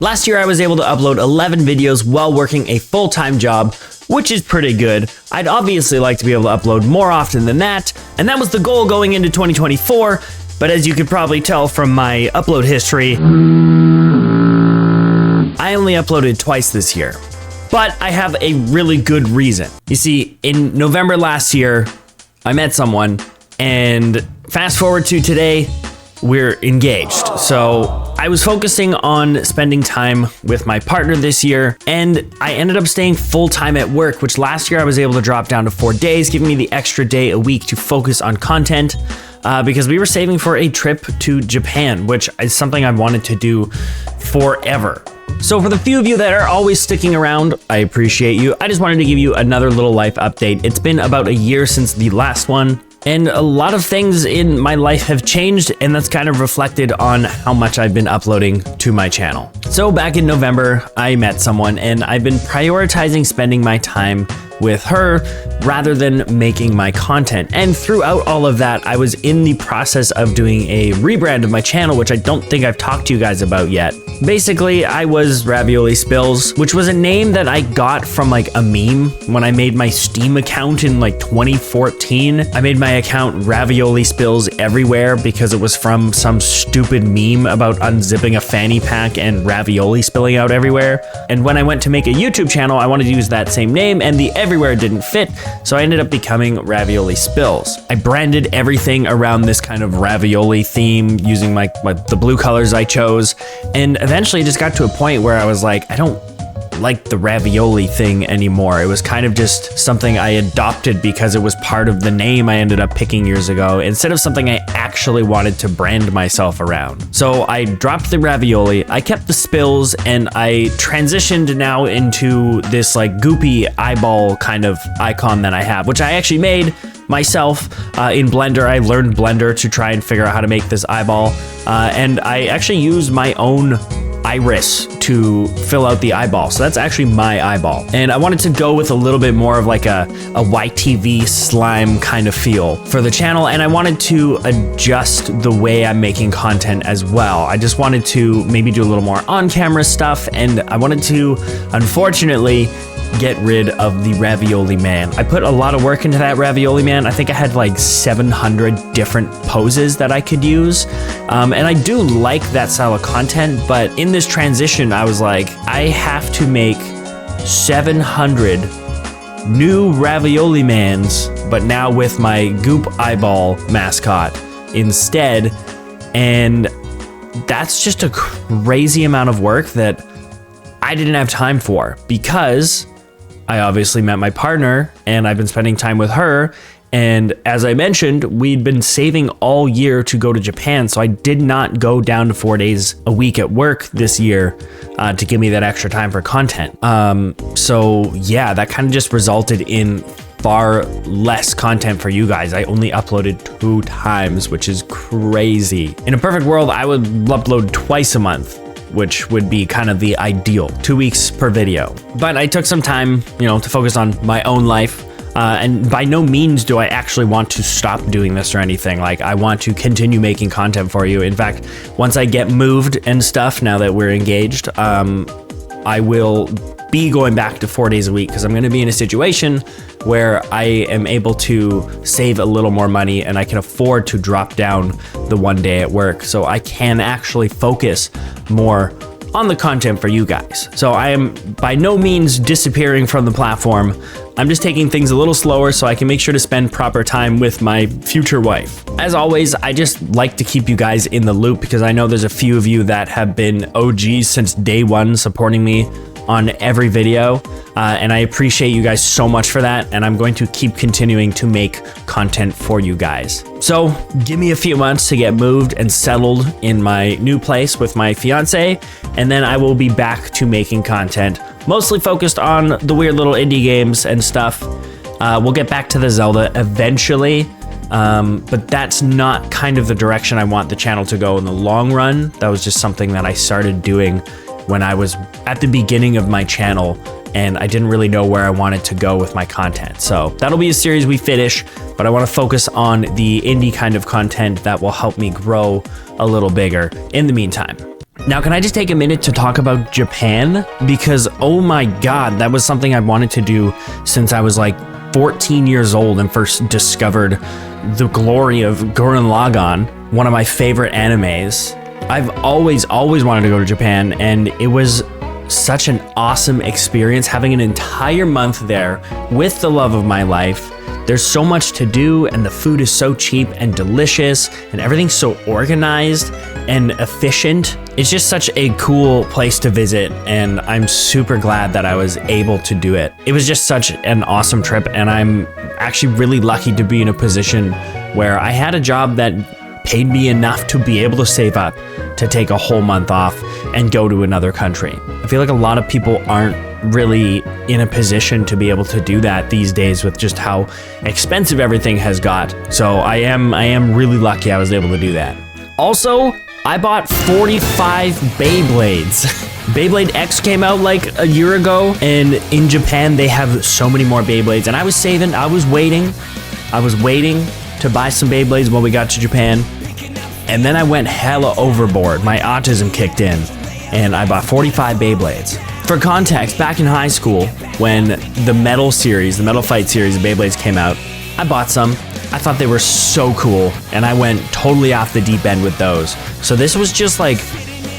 Last year, I was able to upload 11 videos while working a full-time job, which is pretty good. I'd obviously like to be able to upload more often than that, and that was the goal going into 2024, but as you could probably tell from my upload history, I only uploaded twice this year. But I have a really good reason. You see, in November last year, I met someone, and fast forward to today, we're engaged. So I was focusing on spending time with my partner this year, and I ended up staying full-time at work, which last year I was able to drop down to 4 days, giving me the extra day a week to focus on content, because we were saving for a trip to Japan, which is something I wanted to do forever. So for the few of you that are always sticking around, I appreciate you. I just wanted to give you another little life update. It's been about a year since the last one, and a lot of things in my life have changed, and that's kind of reflected on how much I've been uploading to my channel. So back in November, I met someone, and I've been prioritizing spending my time with her rather than making my content. And throughout all of that, I was in the process of doing a rebrand of my channel, which I don't think I've talked to you guys about yet. Basically, I was Ravioli Spills, which was a name that I got from like a meme when I made my Steam account in like 2014. I made my account Ravioli Spills Everywhere because it was from some stupid meme about unzipping a fanny pack and ravioli spilling out everywhere. And when I went to make a YouTube channel, I wanted to use that same name, and the everywhere didn't fit, so I ended up becoming Ravioli Spills. I branded everything around this kind of ravioli theme using the blue colors I chose, and eventually it just got to a point where I was like, I don't like the ravioli thing anymore. It was kind of just something I adopted because it was part of the name I ended up picking years ago, instead of something I actually wanted to brand myself around. So I dropped the ravioli, I kept the spills, and I transitioned now into this like goopy eyeball kind of icon that I have, which I actually made myself in Blender. I learned Blender to try and figure out how to make this eyeball, and I actually use my own iris to fill out the eyeball. So that's actually my eyeball. And I wanted to go with a little bit more of like a YTV slime kind of feel for the channel. And I wanted to adjust the way I'm making content as well. I just wanted to maybe do a little more on-camera stuff. And I wanted to, unfortunately, get rid of the Ravioli Man. I put a lot of work into that Ravioli Man. I think I had like 700 different poses that I could use. And I do like that style of content, but in this transition, I was like, I have to make 700 new Ravioli Mans, but now with my Goop Eyeball mascot instead. And that's just a crazy amount of work that I didn't have time for, because I obviously met my partner and I've been spending time with her. And as I mentioned, we'd been saving all year to go to Japan. So I did not go down to 4 days a week at work this year to give me that extra time for content. So yeah, that kind of just resulted in far less content for you guys. I only uploaded 2 times, which is crazy. In a perfect world, I would upload twice a month, which would be kind of the ideal, 2 weeks per video. But I took some time, to focus on my own life. And by no means do I actually want to stop doing this or anything. Like, I want to continue making content for you. In fact, once I get moved and stuff, now that we're engaged, I will be going back to 4 days a week, because I'm going to be in a situation where I am able to save a little more money and I can afford to drop down the 1 day at work, so I can actually focus more on the content for you guys. So I am by no means disappearing from the platform. I'm just taking things a little slower so I can make sure to spend proper time with my future wife. As always, I just like to keep you guys in the loop, because I know there's a few of you that have been OGs since day one, supporting me on every video, and I appreciate you guys so much for that, and I'm going to keep continuing to make content for you guys. So give me a few months to get moved and settled in my new place with my fiance, and then I will be back to making content, mostly focused on the weird little indie games and stuff. We'll get back to the Zelda eventually, but that's not kind of the direction I want the channel to go in the long run. That was just something that I started doing when I was at the beginning of my channel, and I didn't really know where I wanted to go with my content. So that'll be a series we finish, but I want to focus on the indie kind of content that will help me grow a little bigger in the meantime. Now, can I just take a minute to talk about Japan? Because, oh my God, that was something I wanted to do since I was like 14 years old and first discovered the glory of Gurren Lagann, one of my favorite animes. I've always wanted to go to Japan, and it was such an awesome experience having an entire month there with the love of my life. There's so much to do, and the food is so cheap and delicious, and everything's so organized and efficient. It's just such a cool place to visit, and I'm super glad that I was able to do it. It was just such an awesome trip, and I'm actually really lucky to be in a position where I had a job that paid me enough to be able to save up to take a whole month off and go to another country. I feel like a lot of people aren't really in a position to be able to do that these days with just how expensive everything has got. So I am really lucky I was able to do that. Also, I bought 45 Beyblades. Beyblade X came out like a year ago, and in Japan they have so many more Beyblades, and I was saving, I was waiting to buy some Beyblades when we got to Japan, and then I went hella overboard. My autism kicked in, and I bought 45 Beyblades. For context, back in high school, when the Metal Fight series of Beyblades came out, I bought some. I thought they were so cool, and I went totally off the deep end with those. So this was just like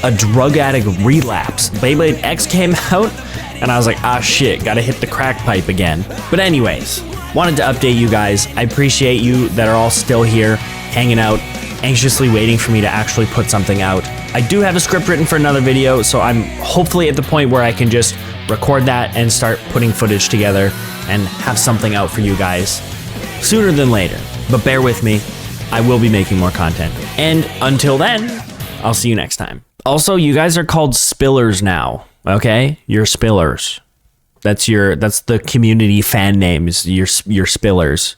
a drug addict relapse. Beyblade X came out, and I was like, ah shit, gotta hit the crack pipe again. But anyways, wanted to update you guys. I appreciate you that are all still here, hanging out, anxiously waiting for me to actually put something out. I do have a script written for another video, so I'm hopefully at the point where I can just record that and start putting footage together and have something out for you guys sooner than later. But bear with me, I will be making more content. And until then, I'll see you next time. Also, you guys are called spillers now, okay? You're spillers. That's the community fan names, you're spillers.